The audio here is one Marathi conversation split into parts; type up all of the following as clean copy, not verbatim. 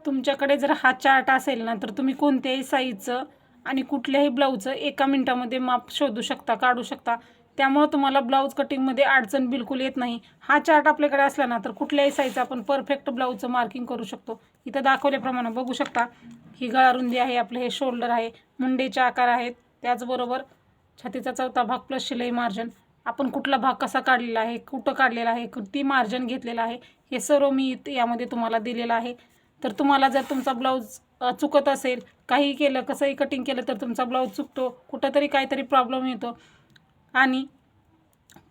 तुमच्याकडे जर हा चार्ट असेल ना तर तुम्ही कोणत्याही साईजचं आणि कुठल्याही ब्लाऊजचं एका मिनिटामध्ये माप शोधू शकता, काढू शकता. त्यामुळे तुम्हाला ब्लाऊज कटिंगमध्ये अडचण बिलकुल येत नाही. हा चार्ट आपल्याकडे असला ना तर कुठल्याही साईजचं आपण परफेक्ट ब्लाऊजचं मार्किंग करू शकतो. इथं दाखवल्याप्रमाणे बघू शकता, ही गळा रुंदी आहे, आपलं हे शोल्डर आहे, मुंडेचे आकार आहेत, त्याचबरोबर छातीचा चौथा भाग प्लस शिलाई मार्जिन, आपण कुठला भाग कसा काढलेला आहे, कुठं काढलेला आहे, किती मार्जिन घेतलेलं आहे, हे सर्व मी यामध्ये तुम्हाला दिलेलं आहे. तर तुम्हाला जर तुमचा ब्लाऊज चुकत असेल, काही केलं, कसंही कटिंग केलं तर तुमचा ब्लाऊज चुकतो, कुठंतरी काहीतरी प्रॉब्लेम येतो आणि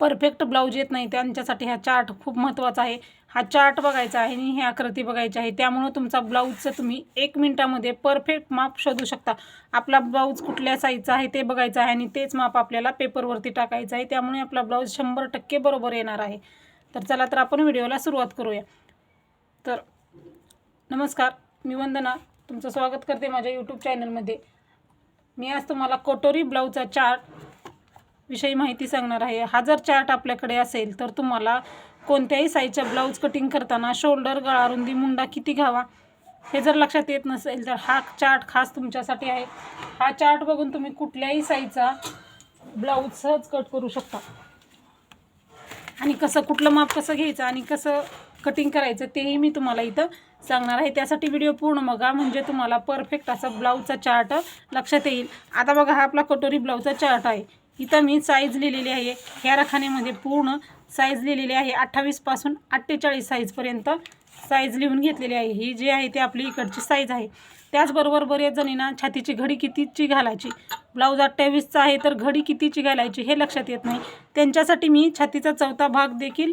परफेक्ट ब्लाऊज येत नाही, त्यांच्यासाठी हा चार्ट खूप महत्त्वाचा आहे. हा चार्ट बघायचा आहे आणि ही आकृती बघायची आहे. त्यामुळे तुमचा ब्लाऊजचं तुम्ही 1 मिनिटामध्ये परफेक्ट माप शोधू शकता. आपला ब्लाऊज कुठल्या साईजचा आहे ते बघायचं आहे आणि तेच माप आपल्याला पेपरवरती टाकायचं आहे. त्यामुळे आपला ब्लाऊज 100% बरोबर येणार आहे. तर चला तर आपण व्हिडिओला सुरुवात करूया. तर नमस्कार, मी वंदना, तुमचं स्वागत करते माझ्या यूट्यूब चॅनलमध्ये. मी आज तुम्हाला कटोरी ब्लाऊजचा चार्ट विषयी माहिती सांगणार आहे. हा जर चार्ट आपल्याकडे असेल तर तुम्हाला कोणत्याही साईजच्या ब्लाऊज कटिंग करताना शोल्डर, गळा रुंदी, मुंडा किती घ्यावा हे जर लक्षात येत नसेल तर हा चार्ट खास तुमच्यासाठी आहे. हा चार्ट बघून तुम्ही कुठल्याही साईजचा ब्लाऊज सहज कट करू शकता आणि कुठलं माप कसं घ्यायचं आणि कसं कटिंग करायचं तेही मी तुम्हाला इथं सांगणार आहे. त्यासाठी व्हिडिओ पूर्ण बघा, म्हणजे तुम्हाला परफेक्ट असा ब्लाऊजचा चार्ट लक्षात येईल. आता बघा, हा आपला कटोरी ब्लाऊजचा चार्ट आहे. इथं मी साईज लिहिलेली आहे, ह्या रखान्यामध्ये पूर्ण साईज लिहिलेली आहे. 28 पासून 48 साईजपर्यंत साईज लिहून घेतलेली आहे. ही जी आहे ती आपली इकडची साईज आहे. त्याचबरोबर बरेच जणींना छातीची घडी कितीची घालायची, ब्लाऊज 28चा आहे तर घडी कितीची घालायची हे लक्षात येत नाही. त्यांच्यासाठी मी छातीचा चौथा भाग देखील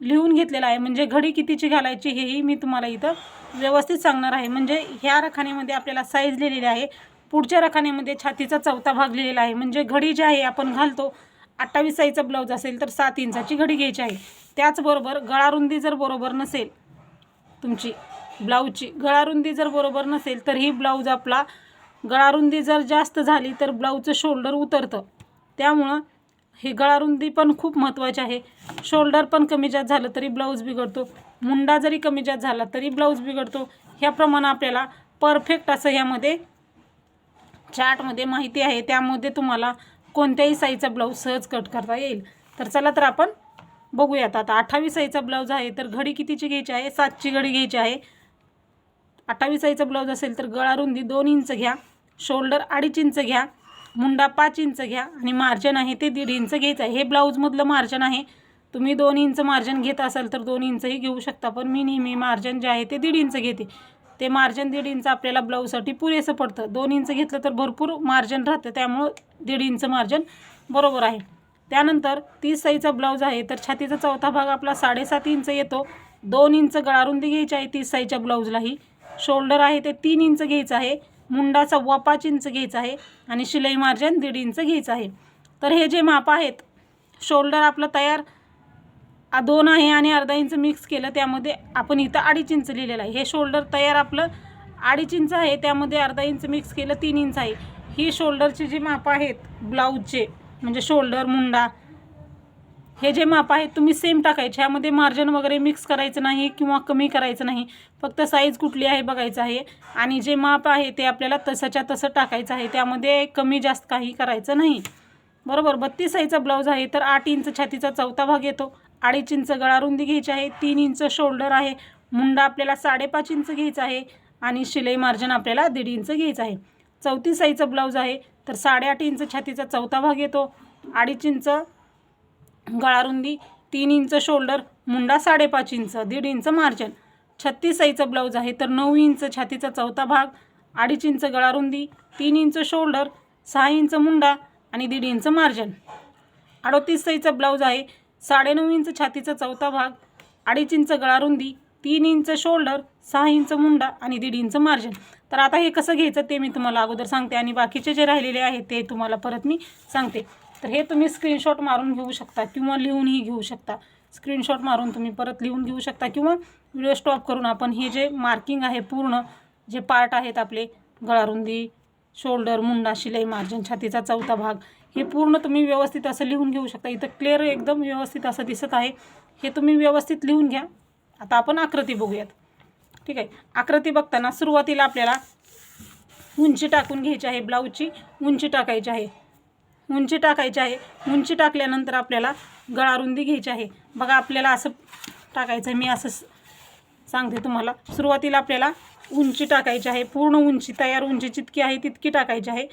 लिहून घेतलेला आहे, म्हणजे घडी कितीची घालायची हेही मी तुम्हाला इथं व्यवस्थित सांगणार आहे. म्हणजे ह्या रखान्यामध्ये आपल्याला साईज लिहिलेली आहे, पुढच्या रखान्यामध्ये छातीचा चौथा भाग लिहिलेला आहे. म्हणजे घडी जी आहे आपण घालतो, 28 साईजचा ब्लाऊज असेल तर 7 इंचाची घडी घ्यायची आहे. त्याचबरोबर गळा रुंदी जर बरोबर नसेल, तुमची ब्लाऊजची गळा रुंदी जर बरोबर नसेल तर ही ब्लाऊज आपला गळा रुंदी जर जास्त झाली तर ब्लाऊजचं शोल्डर उतरतं. त्यामुळं ही गळा रुंदी पण खूप महत्त्वाची आहे. शोल्डर पण कमी जास्त झालं तरी ब्लाऊज बिघडतो, मुंडा जरी कमी जास्त झाला तरी ब्लाऊज बिघडतो. ह्याप्रमाणे आपल्याला परफेक्ट असं ह्यामध्ये चार्टमध्ये माहिती आहे. त्यामध्ये तुम्हाला कोणत्याही साईजचा ब्लाऊज सहज कट करता येईल. तर चला तर आपण बघूयात. आता 28 साईजचा ब्लाऊज आहे तर घडी कितीची घ्यायची आहे, 7ची घडी घ्यायची आहे. 28 साईजचा ब्लाऊज असेल तर गळा रुंदी 2 इंच घ्या, शोल्डर 2.5 इंच घ्या, मुंडा 5 इंच घ्या आणि मार्जिन आहे ते 1.5 इंच घ्यायचं आहे. हे ब्लाऊजमधलं मार्जिन आहे. तुम्ही 2 इंच मार्जिन घेत असाल तर 2 इंचही घेऊ शकता, पण मी नेहमी मार्जिन जे आहे ते 1.5 इंच घेते. ते मार्जिन 1.5 इंच आपल्याला ब्लाऊजसाठी पुरेसं पडतं. 2 इंच घेतलं तर भरपूर मार्जिन राहतं, त्यामुळं 1.5 इंच मार्जिन बरोबर आहे. त्यानंतर 30 साईजचा ब्लाऊज आहे तर छातीचा चौथा भाग आपला 7.5 इंच येतो. 2 इंच गळा रुंदी घ्यायची आहे 30 साईजच्या ब्लाऊजलाही. शोल्डर आहे ते 3 इंच घ्यायचं आहे, मुंडा 5.25 इंच घ्यायचा आहे आणि शिलाई मार्जिन 1.5 इंच घ्यायचं आहे. तर हे जे माप आहेत, शोल्डर आपलं तयार 2 आहे आणि अर्धा इंच मिक्स केलं, त्यामध्ये आपण इथं 2.5 इंच लिहिलेलं आहे. हे शोल्डर तयार आपलं 2.5 इंच आहे, त्यामध्ये अर्धा इंच मिक्स केलं 3 इंच आहे. ही शोल्डरची जी माप आहेत ब्लाऊजचे, म्हणजे शोल्डर, मुंडा, हे जे माप आहेत तुम्ही सेम टाकायचे. ह्यामध्ये मार्जिन वगैरे मिक्स करायचं नाही किंवा कमी करायचं नाही, फक्त साईज कुठली आहे बघायचं आहे आणि जे माप आहे ते आपल्याला तसंच्या तसं टाकायचं आहे. त्यामध्ये कमी जास्त काही करायचं नाही, बरोबर. 32 साईजचा ब्लाऊज आहे तर 8 इंच छातीचा चौथा भाग येतो, 2.5 इंच गळा रुंदी घ्यायची आहे, 3 इंच शोल्डर आहे, मुंडा आपल्याला 5.5 इंच घ्यायचा आहे आणि शिलाई मार्जिन आपल्याला 1.5 इंच घ्यायचं आहे. 34 साईजचा ब्लाऊज आहे तर 8.5 इंच छातीचा चौथा भाग येतो, 2.5 इंच गळा रुंदी, 3 inch shoulder, Munda 5.5 inch, 1.5 inch margin. 36 साईजचा ब्लाऊज आहे तर 9 इंच छातीचा चौथा भाग, 2.5 इंच गळा रुंदी, 3 इंच शोल्डर, 6 इंच मुंडा आणि 1.5 इंच मार्जिन. 38 साईजचा ब्लाऊज आहे, 9.5 इंच छातीचा चौथा भाग, 2.5 इंच गळा रुंदी, 3 इंच शोल्डर, 6 इंच मुंडा आणि 1.5 इंच मार्जिन. तर आता हे कसं घ्यायचं ते मी तुम्हाला अगोदर सांगते आणि बाकीचे जे राहिलेले आहेत ते तुम्हाला परत मी सांगते. तर हे तुम्ही स्क्रीनशॉट मारून घेऊ शकता किंवा लिहूनही घेऊ शकता. स्क्रीनशॉट मारून तुम्ही परत लिहून घेऊ शकता किंवा व्हिडिओ स्टॉप करून आपण हे जे मार्किंग आहे, पूर्ण जे पार्ट आहेत आपले, गळा रुंदी, शोल्डर, मुंडा, शिलाई मार्जिन, छातीचा चौथा भाग, हे पूर्ण तुम्ही व्यवस्थित असं लिहून घेऊ शकता. इथं क्लिअर एकदम व्यवस्थित असं दिसत आहे, हे तुम्ही व्यवस्थित लिहून घ्या. आता आपण आकृती बघूयात, ठीक आहे. आकृती बघताना सुरुवातीला आपल्याला उंची टाकून घ्यायची आहे, ब्लाऊजची उंची टाकायची आहे, उंची टाकायची आहे. उंची टाकल्यानंतर आपल्याला गळारुंदी घ्यायची आहे. बघा आपल्याला असं टाकायचं आहे, मी असं सांगते तुम्हाला. सुरुवातीला आपल्याला उंची टाकायची आहे, पूर्ण उंची तयार उंची जितकी आहे तितकी टाकायची आहे.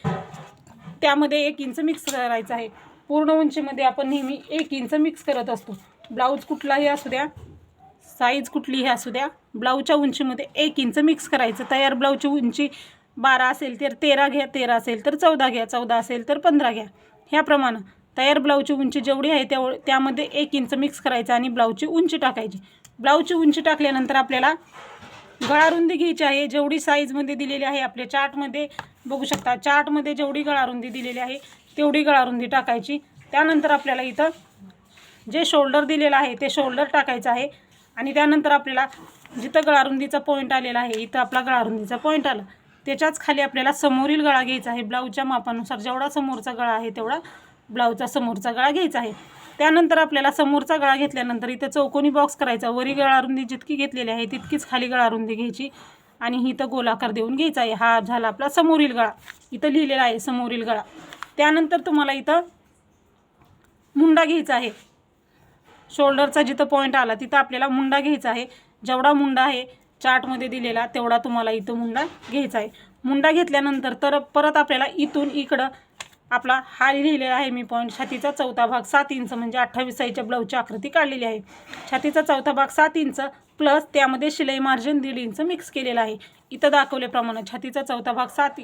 त्यामध्ये 1 इंच मिक्स करायचं आहे. पूर्ण उंचीमध्ये आपण नेहमी 1 इंच मिक्स करत असतो. ब्लाऊज कुठलाही असू द्या, साईज कुठलीही असू द्या, ब्लाऊजच्या उंचीमध्ये 1 इंच मिक्स करायचं. तयार ब्लाऊजची उंची 12 असेल तर 13 घ्या, 13 असेल तर 14 घ्या, 14 असेल तर 15 घ्या. ह्याप्रमाणे तयार ब्लाऊजची उंची जेवढी आहे त्यामध्ये 1 इंच मिक्स करायचं आणि ब्लाऊजची उंची टाकायची. ब्लाऊजची उंची टाकल्यानंतर आपल्याला गळारुंदी घ्यायची आहे. जेवढी साईजमध्ये दिलेली आहे आपल्या चार्टमध्ये बघू शकता, चार्टमध्ये जेवढी गळारुंदी दिलेली आहे तेवढी गळारुंदी टाकायची. त्यानंतर आपल्याला इथं जे शोल्डर दिलेलं आहे ते शोल्डर टाकायचं आहे. आणि त्यानंतर आपल्याला जिथं गळारुंदीचा पॉईंट आलेला आहे, इथं आपला गळारुंदीचा पॉईंट आला, त्याच्याच खाली आपल्याला समोरील गळा घ्यायचा आहे. ब्लाऊजच्या मापानुसार जेवढा समोरचा गळा आहे तेवढा ब्लाऊजचा समोरचा गळा घ्यायचा आहे. त्यानंतर आपल्याला समोरचा गळा घेतल्यानंतर इथं चौकोनी बॉक्स करायचा. वरी गळारुंदी जितकी घेतलेली आहे तितकीच खाली गळारुंदी घ्यायची आणि इथं गोलाकार देऊन घ्यायचा आहे. हा झाला आपला समोरील गळा, इथं लिहिलेला आहे समोरील गळा. त्यानंतर तुम्हाला इथं मुंडा घ्यायचा आहे. शोल्डरचा जिथं पॉईंट आला तिथं आपल्याला मुंडा घ्यायचा आहे. जेवढा मुंडा आहे चार्टमध्ये दिलेला तेवढा तुम्हाला इथं मुंडा घ्यायचा आहे. मुंडा घेतल्यानंतर तर परत आपल्याला इथून इकडं आपला हा लिहिलेला आहे मी पॉईंट, छातीचा चौथा भाग 7 इंच म्हणजे 28 साईजच्या ब्लाऊजची आकृती काढलेली आहे. छातीचा चौथा भाग 7 इंच प्लस त्यामध्ये शिलाई मार्जिन 1.5 इंच मिक्स केलेला आहे. इथं दाखवल्याप्रमाणे छातीचा चौथा भाग 7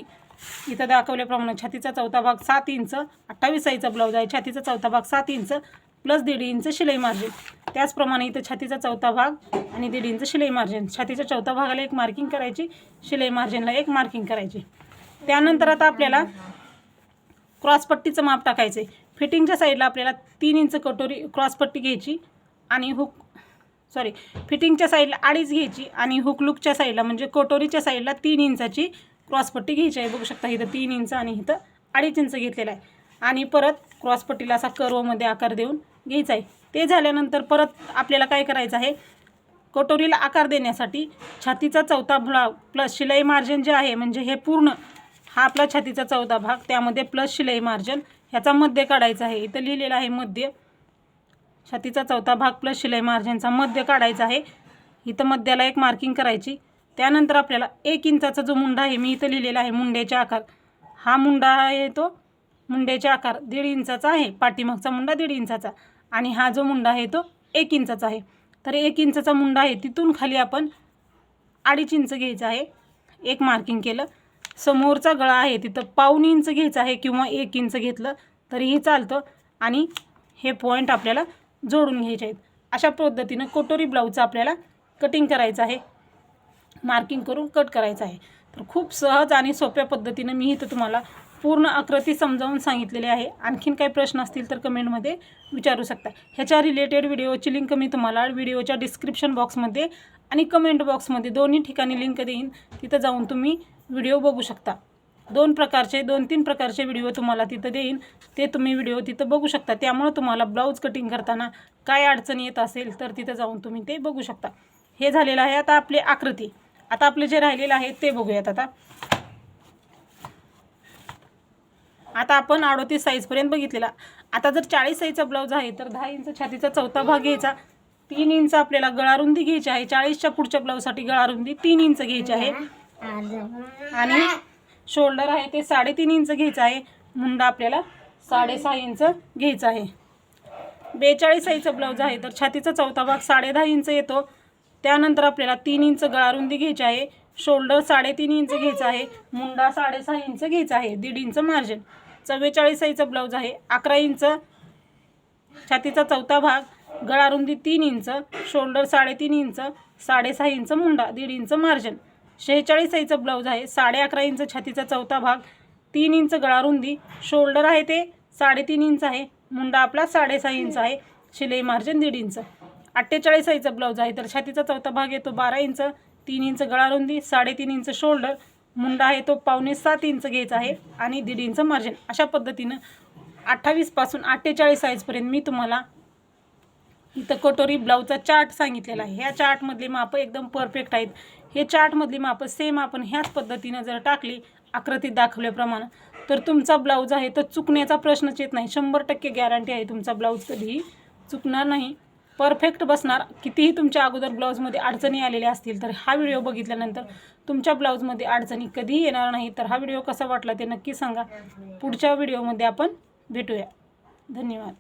इथं दाखवल्याप्रमाणे छातीचा चौथा भाग 7 इंच 28 साईजचा ब्लाऊज आहे. छातीचा चौथा भाग 7 इंच प्लस 1.5 इंच शिलाई मार्जिन. त्याचप्रमाणे इथं छातीचा चौथा भाग आणि 1.5 इंच शिलाई मार्जिन. छातीच्या चौथा भागाला 1 मार्किंग करायची, शिलाई मार्जिनला 1 मार्किंग करायची. त्यानंतर आता आपल्याला क्रॉसपट्टीचं माप टाकायचं आहे. फिटिंगच्या साईडला आपल्याला 3 इंच कटोरी क्रॉसपट्टी घ्यायची आणि फिटिंगच्या साईडला 2.5 घ्यायची आणि हुकलुकच्या साईडला म्हणजे कटोरीच्या साईडला 3 इंचाची क्रॉसपट्टी घ्यायची आहे. बघू शकता इथं 3 इंच आणि इथं 2.5 इंच घेतलेला आहे. आणि परत क्रॉसपट्टीला असा कर्वमध्ये आकार देऊन घ्यायचा आहे. ते झाल्यानंतर परत आपल्याला काय करायचं आहे, कटोरीला आकार देण्यासाठी छातीचा चौथा भाग प्लस शिलाई मार्जिन जे आहे म्हणजे हे पूर्ण हा आपला छातीचा चौथा भाग त्यामध्ये प्लस शिलाई मार्जिन ह्याचा मध्य काढायचा आहे. इथं लिहिलेला आहे मध्य, छातीचा चौथा भाग प्लस शिलाई मार्जिनचा मध्य काढायचा आहे. इथं मध्याला 1 मार्किंग करायची. त्यानंतर आपल्याला 1 इंचाचा जो मुंडा आहे मी इथं लिहिलेला आहे मुंड्याचा आकार, हा मुंडा आहे तो मुंड्याचा आकार 1.5 इंचाचा आहे. पाठीमागचा मुंडा 1.5 इंचाचा आणि हा जो मुंडा आहे तो 1 इंचाचा आहे. तर 1 इंचाचा मुंडा आहे तिथून खाली आपण 2.5 इंच घ्यायचं आहे. 1 मार्किंग केलं. समोरचा गळा आहे तिथं 1.5 इंच घ्यायचा आहे किंवा 1 इंच घेतलं तरीही चालतं आणि हे पॉईंट आपल्याला जोडून घ्यायचे आहेत. अशा पद्धतीनं कटोरी ब्लाऊजचं आपल्याला कटिंग करायचं आहे, मार्किंग करून कट करायचं आहे. तर खूप सहज आणि सोप्या पद्धतीनं मी इथं तुम्हाला पूर्ण आकृती समजावून सांगितलेली आहे. आणखीन काही प्रश्न असतील तर कमेंटमध्ये विचारू शकता. ह्याच्या रिलेटेड व्हिडिओची लिंक मी तुम्हाला व्हिडिओच्या डिस्क्रिप्शन बॉक्समध्ये आणि कमेंट बॉक्समध्ये दोन्ही ठिकाणी लिंक देईन, तिथं जाऊन तुम्ही व्हिडिओ बघू शकता. 2-3 प्रकारचे व्हिडिओ तुम्हाला तिथं देईन, ते तुम्ही व्हिडिओ तिथं बघू शकता. त्यामुळे तुम्हाला ब्लाऊज कटिंग करताना काय अडचणी येत असेल तर तिथं जाऊन तुम्ही ते बघू शकता. हे झालेलं आहे आता आपली आकृती. आता आपले जे राहिलेलं आहे ते बघूयात. आता आपण 38 साईजपर्यंत बघितलेला. आता जर 40 साईजचा ब्लाऊज आहे तर 10 इंच छातीचा चौथा भाग घ्यायचा, 3 इंच आपल्याला गळारुंदी घ्यायची आहे. 40च्या पुढच्या ब्लाऊजसाठी गळारुंदी 3 इंच घ्यायची आहे आणि शोल्डर आहे ते 3.5 इंच घ्यायचं आहे. मुंडा आपल्याला 6.5 इंच घ्यायचा आहे. 42 साईजचा ब्लाऊज आहे तर छातीचा चौथा भाग 10.5 इंच येतो. त्यानंतर आपल्याला 3 इंच गळारुंदी घ्यायची आहे. शोल्डर 3.5 इंच घ्यायचा आहे. मुंडा 6.5 इंच घ्यायचा आहे. 1.5 इंच मार्जिन. 44 साईजचा ब्लाऊज आहे. 11 इंच छातीचा चौथा भाग, गळारुंदी 3 inch, shoulder 3.5 inch, 6.5 inch Munda, 1.5 inch margin. 46 साईजचा ब्लाऊज आहे. 11.5 इंच छातीचा चौथा भाग, 3 इंच गळारुंदी, शोल्डर आहे ते 3.5 इंच आहे. मुंडा आपला 6.5 इंच आहे. शिलाई मार्जिन 1.5 इंच. 48 साईजचा ब्लाऊज आहे तर छातीचा चौथा भाग येतो 12 इंच, 3 इंच गळारुंदी, 3.5 इंच शोल्डर, मुंडा आहे तो 6.25 इंच घ्यायचा आहे आणि 1.5 इंच मार्जिन. अशा पद्धतीनं 28 पासून 48 साईजपर्यंत मी तुम्हाला इथं कटोरी ब्लाऊजचा चार्ट सांगितलेला आहे. ह्या चार्टमधले माप एकदम परफेक्ट आहेत. हे चार्टमधली मापं सेम आपण ह्याच पद्धतीनं जर टाकली आकृतीत दाखवल्याप्रमाणे तर तुमचा ब्लाऊज आहे तर चुकण्याचा प्रश्नच येत नाही. 100% गॅरंटी आहे तुमचा ब्लाऊज कधीही चुकणार नाही, परफेक्ट बसणार. कितीही तुमच्या अगोदर ब्लाऊजमध्ये अडचणी आलेल्या असतील तर हा व्हिडिओ बघितल्यानंतर तुमच्या ब्लाऊजमध्ये अडचणी कधीही येणार नाही. तर हा व्हिडिओ कसा वाटला ते नक्की सांगा. पुढच्या व्हिडिओमध्ये आपण भेटूया. धन्यवाद.